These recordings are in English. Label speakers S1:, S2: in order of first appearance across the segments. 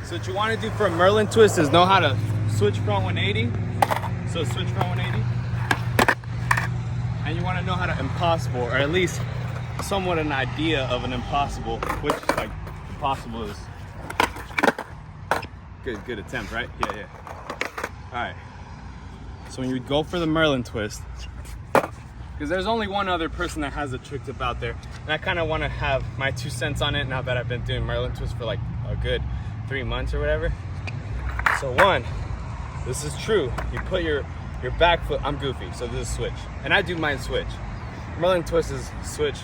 S1: So what you want to do for a Merlin twist is know how to switch front 180. So switch front 180. And you want to know how to impossible, or at least somewhat an idea of an impossible, which like impossible is good attempt, right? Yeah. All right. So when you go for the Merlin twist, because there's only one other person that has a trick tip out there, and I kind of want to have my 2 cents on it now that I've been doing Merlin twist for like a good 3 months or whatever. So one, this is true. You put your back foot, I'm goofy, so this is switch. And I do mine switch. Merlin twist is switch.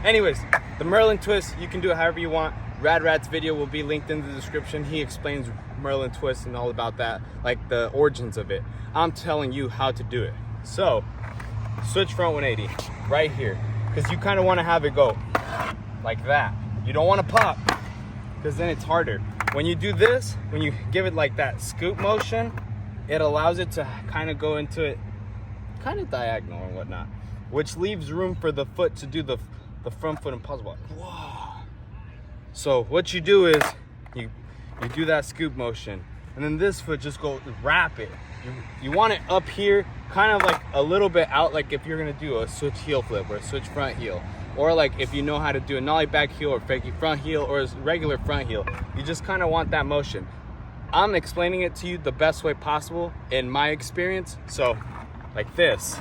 S1: Anyways, the Merlin twist, you can do it however you want. Rad's video will be linked in the description. He explains Merlin twist and all about that, like the origins of it. I'm telling you how to do it. So, switch front 180, right here. Because you kind of want to have it go like that. You don't want to pop, because then it's harder. When you do this, when you give it like that scoop motion, it allows it to kind of go into it kind of diagonal or whatnot, which leaves room for the foot to do the front foot impossible. Whoa. So what you do is you do that scoop motion, and then this foot just go wrap it. You want it up here, kind of like a little bit out, like if you're gonna do a switch heel flip or a switch front heel, or like if you know how to do a nollie back heel or fakie front heel or a regular front heel, you just kind of want that motion. I'm explaining it to you the best way possible in my experience. So like this,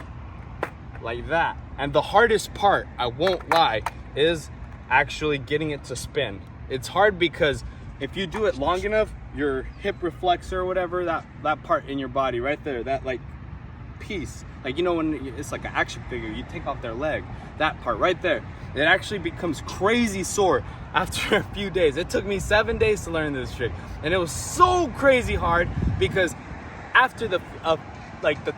S1: like that. And the hardest part, I won't lie, is actually getting it to spin. It's hard because if you do it long enough, your hip reflexor or whatever, that part in your body right there, that like piece, like, you know, when it's like an action figure, you take off their leg, that part right there, it actually becomes crazy sore after a few days. It took me 7 days to learn this trick, and it was so crazy hard because after the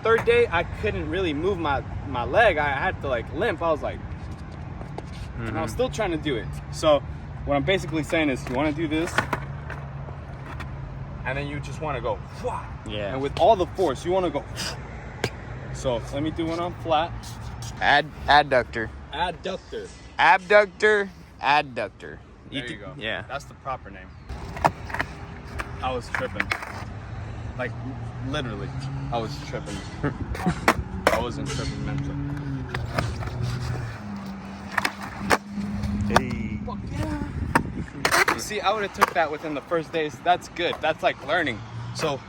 S1: third day, I couldn't really move my leg. I had to like limp. I was like, and I was still trying to do it. So what I'm basically saying is you want to do this, and then you just want to go, yeah. And with all the force, you want to go. So let me do one on flat.
S2: Adductor.
S1: Adductor.
S2: Abductor. Adductor.
S1: There you go.
S2: Yeah.
S1: That's the proper name. I was tripping. Like, literally, I was tripping. I wasn't tripping mentally.
S2: Hey.
S1: Fuck yeah. You see, I would have took that within the first days. That's good. That's like learning. So,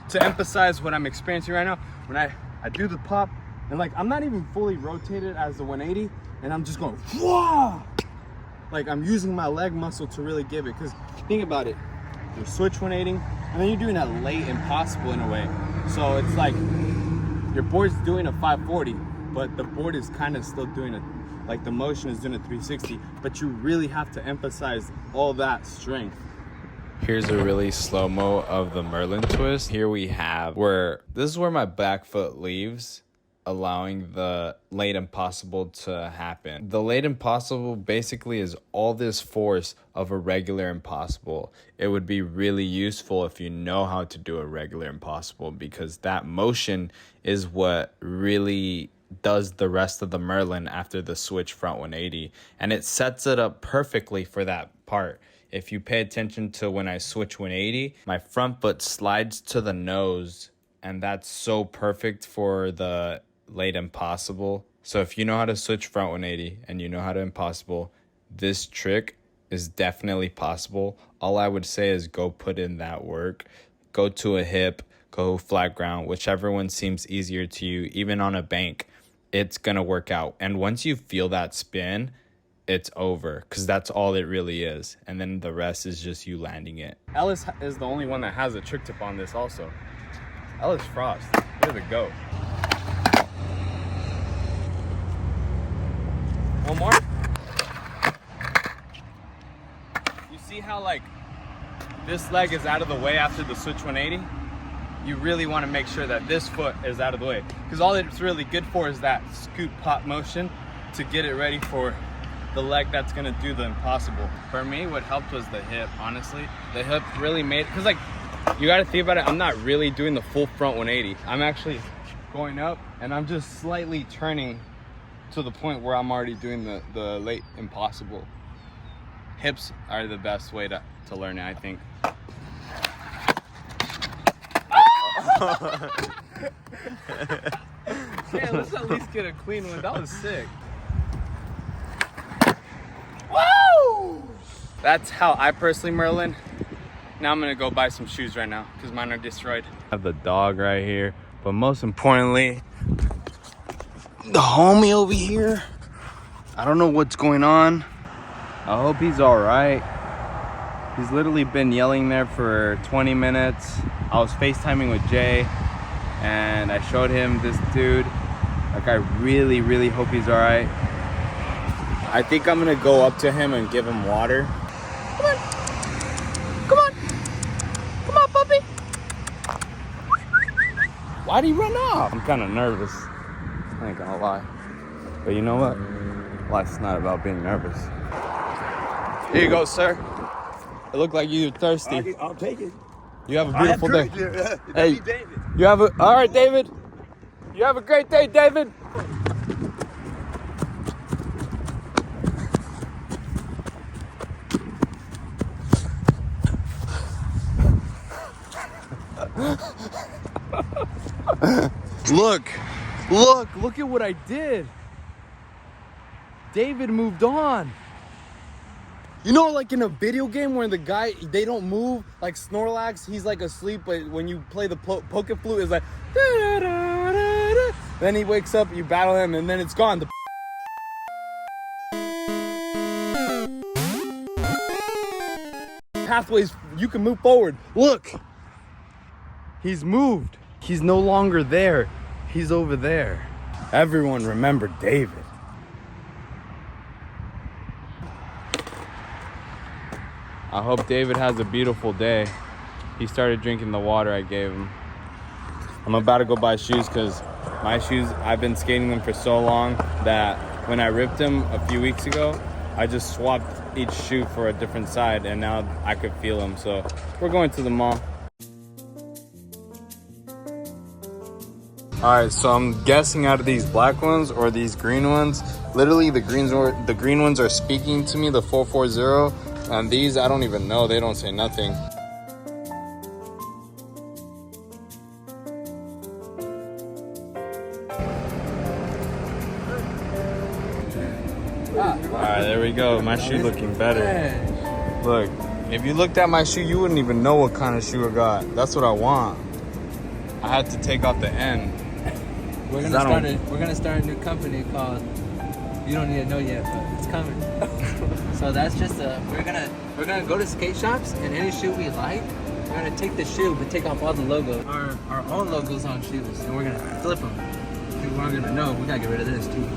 S1: to emphasize what I'm experiencing right now, when I do the pop, and like I'm not even fully rotated as the 180, and I'm just going, whoa! Like I'm using my leg muscle to really give it. Because think about it, you're switch 180, and then you're doing a late impossible in a way. So it's like your board's doing a 540, but the board is kind of still doing it, like the motion is doing a 360, but you really have to emphasize all that strength.
S2: Here's a really slow-mo of the Merlin twist. Here we have this is where my back foot leaves, allowing the late impossible to happen. The late impossible basically is all this force of a regular impossible. It would be really useful if you know how to do a regular impossible, because that motion is what really does the rest of the Merlin after the switch front 180, and it sets it up perfectly for that part. If you pay attention to when I switch 180, my front foot slides to the nose, and that's so perfect for the late impossible. So if you know how to switch front 180 and you know how to impossible, this trick is definitely possible. All I would say is go put in that work. Go to a hip, go flat ground, whichever one seems easier to you. Even on a bank, it's gonna work out. And once you feel that spin, it's over, because that's all it really is, and then the rest is just you landing it.
S1: Ellis is the only one that has a trick tip on this also. Ellis Frost, way to go. One more. You see how like this leg is out of the way after the switch 180? You really want to make sure that this foot is out of the way, because all it's really good for is that scoot pop motion to get it ready for the leg that's gonna do the impossible. For me, what helped was the hip, honestly. The hip really made, because like, you gotta think about it, I'm not really doing the full front 180. I'm actually going up, and I'm just slightly turning to the point where I'm already doing the late impossible. Hips are the best way to learn it, I think. Yeah, let's at least get a clean one. That was sick. Woo! That's how I personally Merlin. Now I'm gonna go buy some shoes right now because mine are destroyed. I have the dog right here, but most importantly, the homie over here. I don't know what's going on. I hope he's all right. He's literally been yelling there for 20 minutes. I was FaceTiming with Jay and I showed him this dude. Like, I really, really hope he's all right. I think I'm gonna go up to him and give him water. Come on. Come on. Come on, puppy. Why'd he run off? I'm kind of nervous. I ain't gonna lie. But you know what? Life's not about being nervous. Here you go, sir. It looked like you're thirsty.
S3: I'll take it.
S1: You have a beautiful day. Hey,
S3: David.
S1: you have a, all right, David. You have a great day, David. Look at what I did. David moved on. You know, like in a video game where the guy, they don't move, like Snorlax, he's like asleep, but when you play the poke flute, it's like, da-da-da-da-da. Then he wakes up, you battle him, and then it's gone. The pathways, you can move forward. Look, he's moved. He's no longer there. He's over there. Everyone remember David. I hope David has a beautiful day. He started drinking the water I gave him. I'm about to go buy shoes because my shoes, I've been skating them for so long that when I ripped them a few weeks ago, I just swapped each shoe for a different side and now I could feel them. So we're going to the mall. All right, so I'm guessing out of these black ones or these green ones, literally the green ones are speaking to me, the 440. And these, I don't even know. They don't say nothing. Alright, there we go. My shoe looking better. Look, if you looked at my shoe, you wouldn't even know what kind of shoe I got. That's what I want. I had to take off the end.
S4: We're gonna start a new company called, you don't need to know yet, but it's coming. So that's just we're gonna go to skate shops and any shoe we like, we're gonna take the shoe but take off all the logos, our own logos on shoes, and we're gonna flip them. People aren't gonna know. We gotta get rid of this too.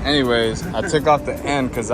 S1: Anyways, I took off the end because